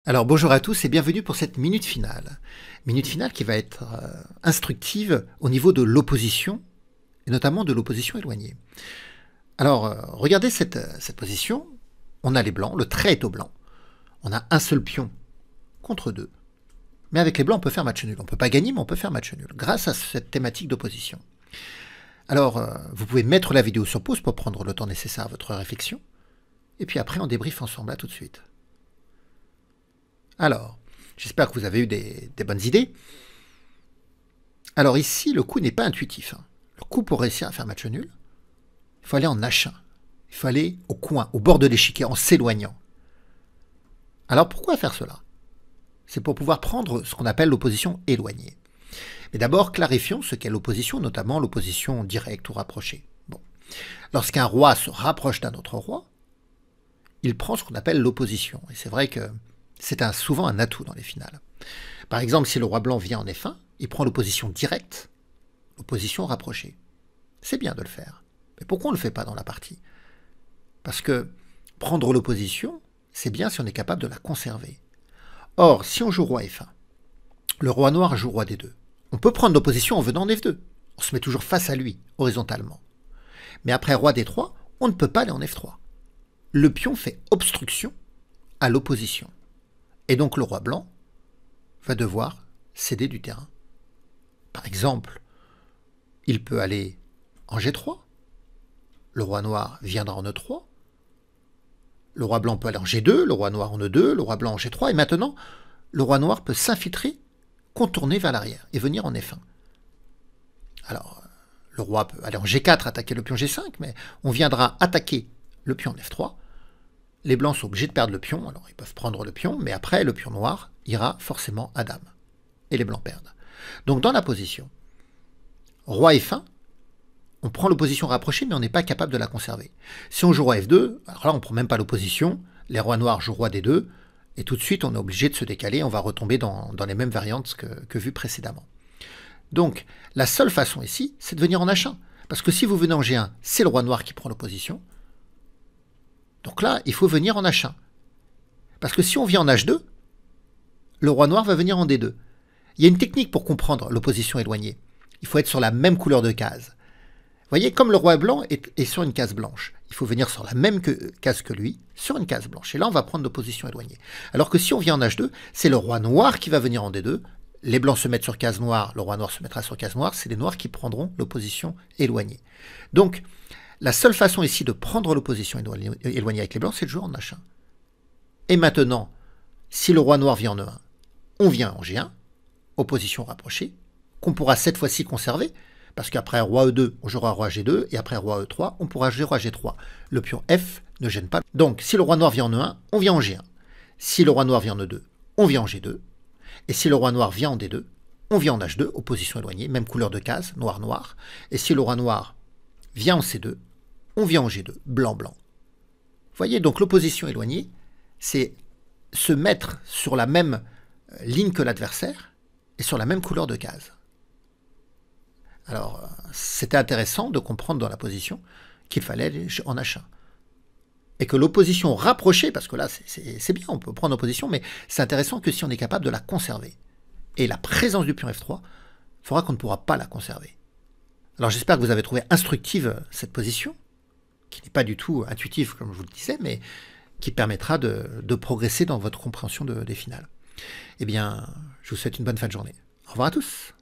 Alors bonjour à tous et bienvenue pour cette minute finale. Minute finale qui va être instructive au niveau de l'opposition, et notamment de l'opposition éloignée. Alors regardez cette position, on a les blancs, le trait est au blanc. On a un seul pion contre deux. Mais avec les blancs on peut faire match nul. On ne peut pas gagner mais on peut faire match nul grâce à cette thématique d'opposition. Alors vous pouvez mettre la vidéo sur pause pour prendre le temps nécessaire à votre réflexion. Et puis après on débriefe ensemble, à tout de suite. Alors, j'espère que vous avez eu des bonnes idées. Alors ici, le coup n'est pas intuitif. Le coup pour réussir à faire match nul, il faut aller en H1. Il faut aller au coin, au bord de l'échiquier, en s'éloignant. Alors pourquoi faire cela? C'est pour pouvoir prendre ce qu'on appelle l'opposition éloignée. Mais d'abord, clarifions ce qu'est l'opposition, notamment l'opposition directe ou rapprochée. Bon. Lorsqu'un roi se rapproche d'un autre roi, il prend ce qu'on appelle l'opposition. Et c'est vrai que c'est souvent un atout dans les finales. Par exemple, si le roi blanc vient en F1, il prend l'opposition directe, l'opposition rapprochée. C'est bien de le faire. Mais pourquoi on ne le fait pas dans la partie? Parce que prendre l'opposition, c'est bien si on est capable de la conserver. Or, si on joue roi F1, le roi noir joue roi D2, on peut prendre l'opposition en venant en F2. On se met toujours face à lui, horizontalement. Mais après roi D3, on ne peut pas aller en F3. Le pion fait obstruction à l'opposition. Et donc le roi blanc va devoir céder du terrain. Par exemple, il peut aller en G3, le roi noir viendra en E3, le roi blanc peut aller en G2, le roi noir en E2, le roi blanc en G3, et maintenant, le roi noir peut s'infiltrer, contourner vers l'arrière et venir en F1. Alors, le roi peut aller en G4, attaquer le pion G5, mais on viendra attaquer le pion en F3. Les blancs sont obligés de perdre le pion, alors ils peuvent prendre le pion, mais après, le pion noir ira forcément à dame. Et les blancs perdent. Donc dans la position, roi F1, on prend l'opposition rapprochée, mais on n'est pas capable de la conserver. Si on joue roi F2, alors là, on ne prend même pas l'opposition, les rois noirs jouent roi D2, et tout de suite, on est obligé de se décaler, on va retomber dans les mêmes variantes que vues précédemment. Donc, la seule façon ici, c'est de venir en H1. Parce que si vous venez en G1, c'est le roi noir qui prend l'opposition. Donc là, il faut venir en H1. Parce que si on vient en H2, le roi noir va venir en D2. Il y a une technique pour comprendre l'opposition éloignée. Il faut être sur la même couleur de case. Vous voyez, comme le roi blanc est sur une case blanche, il faut venir sur la même case que lui, sur une case blanche. Et là, on va prendre l'opposition éloignée. Alors que si on vient en H2, c'est le roi noir qui va venir en D2. Les blancs se mettent sur case noire, le roi noir se mettra sur case noire. C'est les noirs qui prendront l'opposition éloignée. Donc, la seule façon ici de prendre l'opposition éloignée avec les blancs, c'est de jouer en H1. Et maintenant, si le roi noir vient en E1, on vient en G1, opposition rapprochée, qu'on pourra cette fois-ci conserver, parce qu'après roi E2, on jouera roi G2, et après roi E3, on pourra jouer roi G3. Le pion F ne gêne pas. Donc, si le roi noir vient en E1, on vient en G1. Si le roi noir vient en E2, on vient en G2. Et si le roi noir vient en D2, on vient en H2, opposition éloignée, même couleur de case, noir-noir. Et si le roi noir vient en C2, on vient en G2, blanc-blanc. Vous voyez, donc l'opposition éloignée, c'est se mettre sur la même ligne que l'adversaire et sur la même couleur de case. Alors, c'était intéressant de comprendre dans la position qu'il fallait aller en H1. Et que l'opposition rapprochée, parce que là, c'est bien, on peut prendre l'opposition, mais c'est intéressant que si on est capable de la conserver. Et la présence du pion F3 fera qu'on ne pourra pas la conserver. Alors, j'espère que vous avez trouvé instructive cette position, qui n'est pas du tout intuitive, comme je vous le disais, mais qui permettra de progresser dans votre compréhension des finales. Eh bien, je vous souhaite une bonne fin de journée. Au revoir à tous.